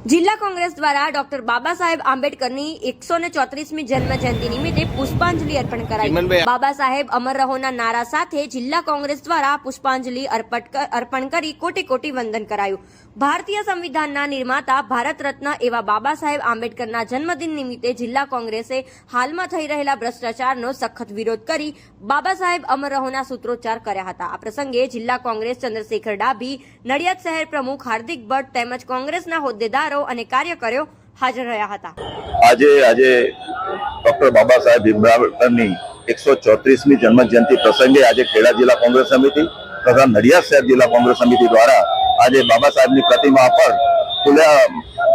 જિલ્લા કોંગ્રેસ દ્વારા ડોક્ટર બાબા સાહેબ આંબેડકરની 134મી જન્મ જયંતિ નિમિત્તે પુષ્પાંજલિ અર્પણ કરાઈ। બાબા સાહેબ અમર રહોના નારા સાથે જિલ્લા કોંગ્રેસ દ્વારા પુષ્પાંજલિ અર્પણ કરી કોટી કોટી વંદન કરાયું। ભારતીય સંવિધાનના નિર્માતા ભારત રત્ન એવા બાબા સાહેબ આંબેડકરના જન્મદિન નિમિત્તે જિલ્લા કોંગ્રેસે હાલમાં થઈ રહેલા ભ્રષ્ટાચારનો સખત વિરોધ કરી બાબા સાહેબ અમર રહોના સૂત્રોચ્ચાર કર્યા હતા। આ પ્રસંગે જિલ્લા કોંગ્રેસ ચંદ્રશેખર ડાભી, નડિયાદ શહેર પ્રમુખ હાર્દિક ભટ્ટ તેમજ કોંગ્રેસના હોદ્દેદારો અને કાર્યકરો હાજર રહ્યા હતા। આજે ડોક્ટર બાબા સાહેબ આંબેડકરની 134મી જન્મ જયંતિ પ્રસંગે આજે ખેડા જિલ્લા કોંગ્રેસ સમિતિ તથા નડિયાદ શહેર જિલ્લા કોંગ્રેસ સમિતિ દ્વારા આજે બાબા સાહેબની પ્રતિમા પર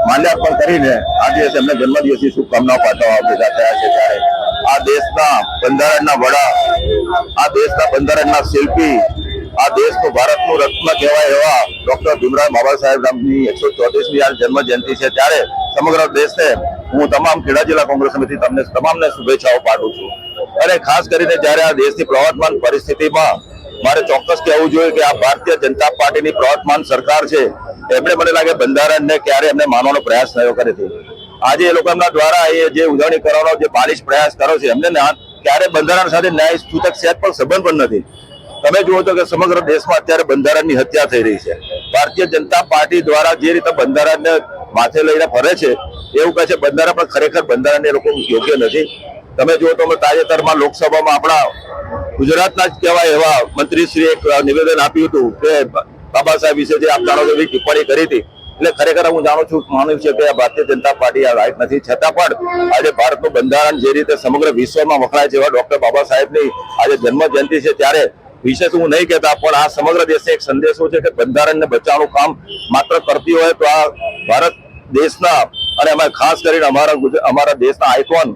માલ્યાર્પણ કરીને આજે એમને જન્મદિવસની શુભકામનાઓ પાઠવવા ભેગા થયા છે। ત્યારે આ દેશના બંધારણના વડા, આ દેશના બંધારણના શિલ્પી, આ દેશનું ભારતનું રત્ન કહેવાય એવા ડોક્ટર ભીમરાવ બાબા સાહેબની 134મી જન્મ જયંતિ છે। ત્યારે સમગ્ર દેશને હું તમામ ખેડા જિલ્લા કોંગ્રેસ સમિતિ તમામને શુભેચ્છાઓ પાઠવું છું। અને ખાસ કરીને જ્યારે આ દેશની પ્રવર્તમાન પરિસ્થિતિમાં મારે ચોક્કસ કહેવું જોઈએ કે આ ભારતીય જનતા પાર્ટીની પ્રવર્તમાન સરકાર છે, એમણે મને લાગે બંધારણને ક્યારે એમને માનવાનો પ્રયાસ થયો કરે છે। આજે એ લોકો એમના દ્વારા એ જે ઉજવણી કરવાનો જે બાલિશ પ્રયાસ કર્યો છે, એમને ક્યારે બંધારણ સાથે ન્યાય સૂચક સેટ પણ સંબંધ પણ નથી। તમે જુઓ છો કે સમગ્ર દેશમાં અત્યારે બંધારણની હત્યા થઈ રહી છે। ભારતીય જનતા પાર્ટી દ્વારા જે રીતે બંધારણને માથે લઈને ફરે છે, એવું કહે છે બંધારણ પણ ખરેખર બંધારણને લોકો યોગ્ય નથી। તમે જુઓ તો તાજેતરમાં લોકસભામાં આપણા ગુજરાતના જ કહેવાય એવા મંત્રીશ્રીએ એક નિવેદન આપ્યું હતું કે બાબા સાહેબ વિશે જે આપ જાણો છો એવી ટિપ્પણી કરી હતી। એટલે ખરેખર હું માનું છું કે ભારતીય જનતા પાર્ટી આ રાઈટ નથી, છતાં પણ આજે ભારતનું બંધારણ જે રીતે સમગ્ર વિશ્વમાં વખણાય છે એવા ડોક્ટર બાબા સાહેબની આજે જન્મ જયંતિ છે, ત્યારે વિશેષ હું નહીં કહેતા પણ આ સમગ્ર દેશને એક સંદેશો છે કે બંધારણને બચાવવાનું કામ માત્ર કરતી હોય તો આ ભારત દેશના અને અમે ખાસ કરીને અમારા દેશના આઇકોન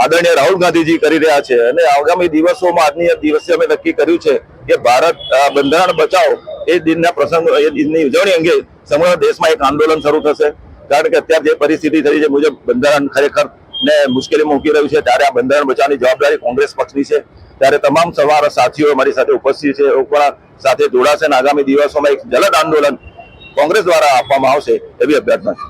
આદરણીય રાહુલ ગાંધીજી કરી રહ્યા છે। અને આગામી દિવસોમાં આજની દિવસે અમે નક્કી કર્યું છે કે ભારત બંધારણ બચાવો એ દિનના પ્રસંગ એ દિનની ઉજવણી અંગે સમગ્ર દેશમાં એક આંદોલન શરૂ થશે। કારણ કે અત્યારે જે પરિસ્થિતિ થઈ છે મુજબ બંધારણ ખરેખર ને મુશ્કેલીમાં મૂકી રહ્યું છે, ત્યારે આ બંધારણ બચાવવાની જવાબદારી કોંગ્રેસ પક્ષની છે। ત્યારે તમામ સવારના સાથીઓ મારી સાથે ઉપસ્થિત છે, સાથે જોડાશે અને આગામી દિવસોમાં એક જલદ આંદોલન કોંગ્રેસ દ્વારા આપવામાં આવશે એવી અભ્યર્થના છે।